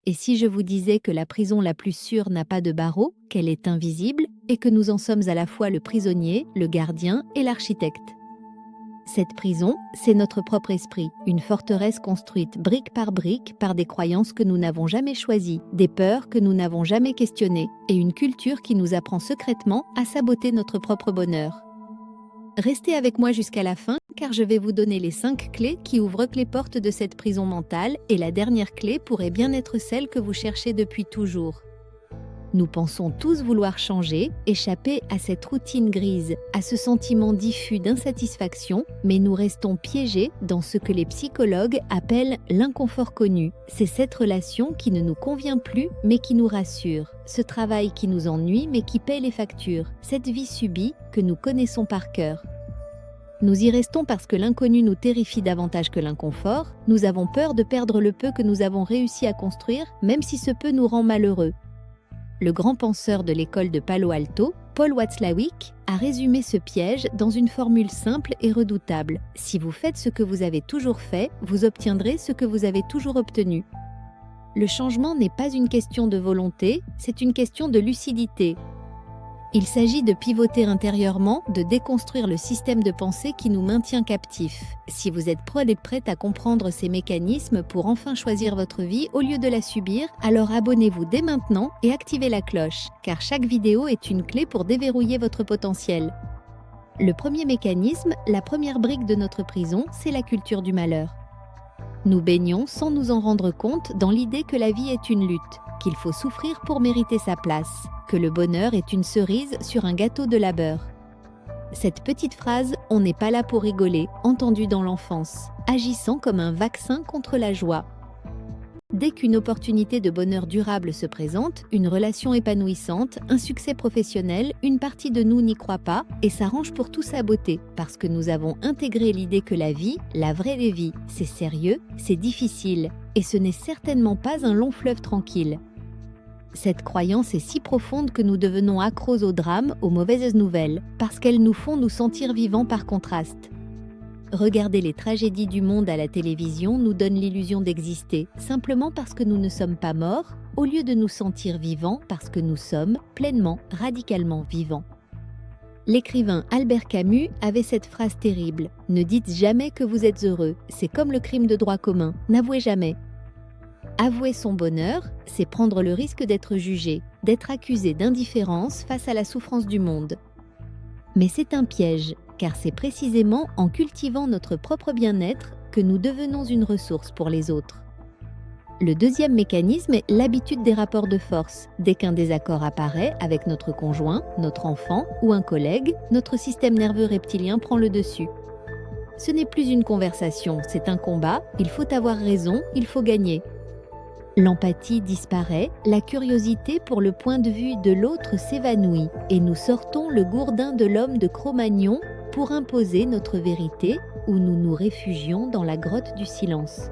Et si je vous disais que la prison la plus sûre n'a pas de barreaux, qu'elle est invisible, et que nous en sommes à la fois le prisonnier, le gardien et l'architecte? Cette prison, c'est notre propre esprit, une forteresse construite brique par des croyances que nous n'avons jamais choisies, des peurs que nous n'avons jamais questionnées, et une culture qui nous apprend secrètement à saboter notre propre bonheur. Restez avec moi jusqu'à la fin, car je vais vous donner les 5 clés qui ouvrent les portes de cette prison mentale, et la dernière clé pourrait bien être celle que vous cherchez depuis toujours. Nous pensons tous vouloir changer, échapper à cette routine grise, à ce sentiment diffus d'insatisfaction, mais nous restons piégés dans ce que les psychologues appellent l'inconfort connu. C'est cette relation qui ne nous convient plus, mais qui nous rassure. Ce travail qui nous ennuie, mais qui paie les factures. Cette vie subie que nous connaissons par cœur. Nous y restons parce que l'inconnu nous terrifie davantage que l'inconfort. Nous avons peur de perdre le peu que nous avons réussi à construire, même si ce peu nous rend malheureux. Le grand penseur de l'école de Palo Alto, Paul Watzlawick, a résumé ce piège dans une formule simple et redoutable. Si vous faites ce que vous avez toujours fait, vous obtiendrez ce que vous avez toujours obtenu. Le changement n'est pas une question de volonté, c'est une question de lucidité. Il s'agit de pivoter intérieurement, de déconstruire le système de pensée qui nous maintient captifs. Si vous êtes prête à comprendre ces mécanismes pour enfin choisir votre vie au lieu de la subir, alors abonnez-vous dès maintenant et activez la cloche, car chaque vidéo est une clé pour déverrouiller votre potentiel. Le premier mécanisme, la première brique de notre prison, c'est la culture du malheur. Nous baignons sans nous en rendre compte dans l'idée que la vie est une lutte, qu'il faut souffrir pour mériter sa place, que le bonheur est une cerise sur un gâteau de labeur. Cette petite phrase « on n'est pas là pour rigoler » entendue dans l'enfance, agissant comme un vaccin contre la joie. Dès qu'une opportunité de bonheur durable se présente, une relation épanouissante, un succès professionnel, une partie de nous n'y croit pas et s'arrange pour tout saboter, parce que nous avons intégré l'idée que la vie, la vraie vie, c'est sérieux, c'est difficile, et ce n'est certainement pas un long fleuve tranquille. Cette croyance est si profonde que nous devenons accros au drame, aux mauvaises nouvelles, parce qu'elles nous font nous sentir vivants par contraste. Regarder les tragédies du monde à la télévision nous donne l'illusion d'exister, simplement parce que nous ne sommes pas morts, au lieu de nous sentir vivants parce que nous sommes pleinement, radicalement vivants. L'écrivain Albert Camus avait cette phrase terrible « Ne dites jamais que vous êtes heureux, c'est comme le crime de droit commun, n'avouez jamais ». Avouer son bonheur, c'est prendre le risque d'être jugé, d'être accusé d'indifférence face à la souffrance du monde. Mais c'est un piège, car c'est précisément en cultivant notre propre bien-être que nous devenons une ressource pour les autres. Le deuxième mécanisme est l'habitude des rapports de force. Dès qu'un désaccord apparaît avec notre conjoint, notre enfant ou un collègue, notre système nerveux reptilien prend le dessus. Ce n'est plus une conversation, c'est un combat, il faut avoir raison, il faut gagner. L'empathie disparaît, la curiosité pour le point de vue de l'autre s'évanouit et nous sortons le gourdin de l'homme de Cro-Magnon pour imposer notre vérité ou nous nous réfugions dans la grotte du silence.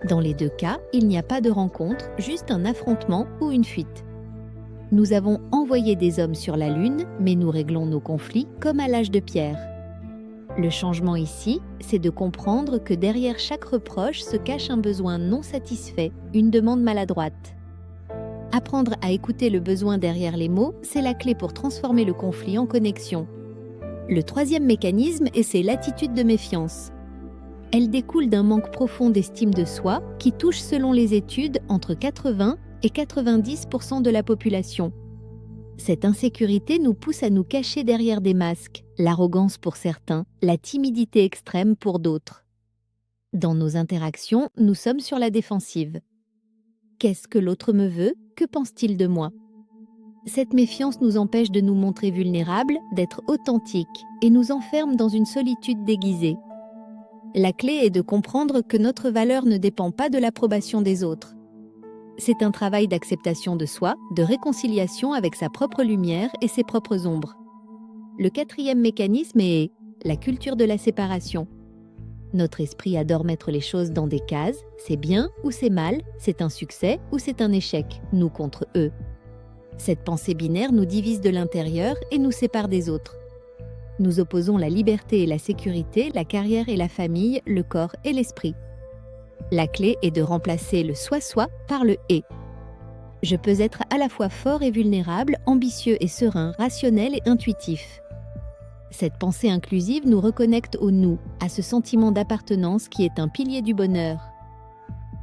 Dans les deux cas, il n'y a pas de rencontre, juste un affrontement ou une fuite. Nous avons envoyé des hommes sur la Lune, mais nous réglons nos conflits comme à l'âge de pierre. Le changement ici, c'est de comprendre que derrière chaque reproche se cache un besoin non satisfait, une demande maladroite. Apprendre à écouter le besoin derrière les mots, c'est la clé pour transformer le conflit en connexion. Le troisième mécanisme est c'est l'attitude de méfiance. Elle découle d'un manque profond d'estime de soi qui touche selon les études entre 80 et 90% de la population. Cette insécurité nous pousse à nous cacher derrière des masques, l'arrogance pour certains, la timidité extrême pour d'autres. Dans nos interactions, nous sommes sur la défensive. Qu'est-ce que l'autre me veut? Que pense-t-il de moi? Cette méfiance nous empêche de nous montrer vulnérables, d'être authentiques et nous enferme dans une solitude déguisée. La clé est de comprendre que notre valeur ne dépend pas de l'approbation des autres. C'est un travail d'acceptation de soi, de réconciliation avec sa propre lumière et ses propres ombres. Le quatrième mécanisme est la culture de la séparation. Notre esprit adore mettre les choses dans des cases, c'est bien ou c'est mal, c'est un succès ou c'est un échec, nous contre eux. Cette pensée binaire nous divise de l'intérieur et nous sépare des autres. Nous opposons la liberté et la sécurité, la carrière et la famille, le corps et l'esprit. La clé est de remplacer le soi-soi par le « et ». Je peux être à la fois fort et vulnérable, ambitieux et serein, rationnel et intuitif. Cette pensée inclusive nous reconnecte au nous, à ce sentiment d'appartenance qui est un pilier du bonheur.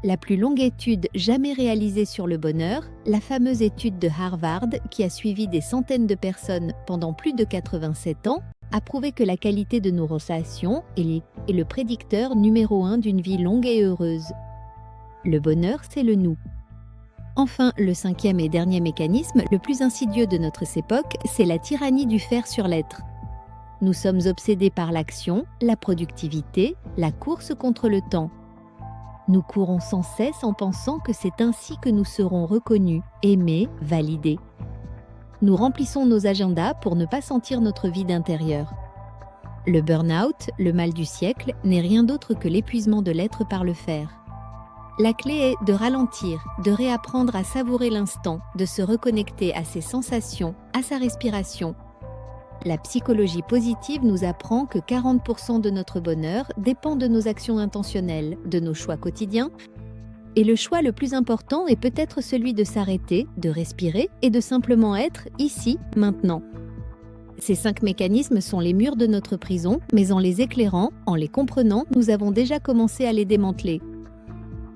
La plus longue étude jamais réalisée sur le bonheur, la fameuse étude de Harvard qui a suivi des centaines de personnes pendant plus de 87 ans, a prouvé que la qualité de nos relations est le prédicteur numéro 1 d'une vie longue et heureuse. Le bonheur, c'est le nous. Enfin, le cinquième et dernier mécanisme, le plus insidieux de notre époque, c'est la tyrannie du faire sur l'être. Nous sommes obsédés par l'action, la productivité, la course contre le temps. Nous courons sans cesse en pensant que c'est ainsi que nous serons reconnus, aimés, validés. Nous remplissons nos agendas pour ne pas sentir notre vide intérieur. Le burn-out, le mal du siècle, n'est rien d'autre que l'épuisement de l'être par le faire. La clé est de ralentir, de réapprendre à savourer l'instant, de se reconnecter à ses sensations, à sa respiration. La psychologie positive nous apprend que 40% de notre bonheur dépend de nos actions intentionnelles, de nos choix quotidiens. Et le choix le plus important est peut-être celui de s'arrêter, de respirer et de simplement être ici, maintenant. Ces 5 mécanismes sont les murs de notre prison, mais en les éclairant, en les comprenant, nous avons déjà commencé à les démanteler.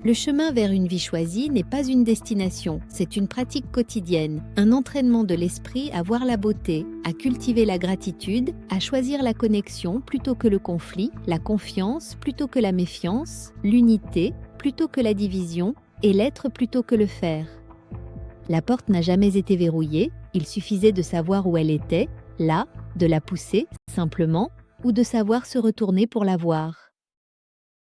Le chemin vers une vie choisie n'est pas une destination, c'est une pratique quotidienne, un entraînement de l'esprit à voir la beauté, à cultiver la gratitude, à choisir la connexion plutôt que le conflit, la confiance plutôt que la méfiance, l'unité plutôt que la division et l'être plutôt que le faire. La porte n'a jamais été verrouillée, il suffisait de savoir où elle était, là, de la pousser, simplement, ou de savoir se retourner pour la voir.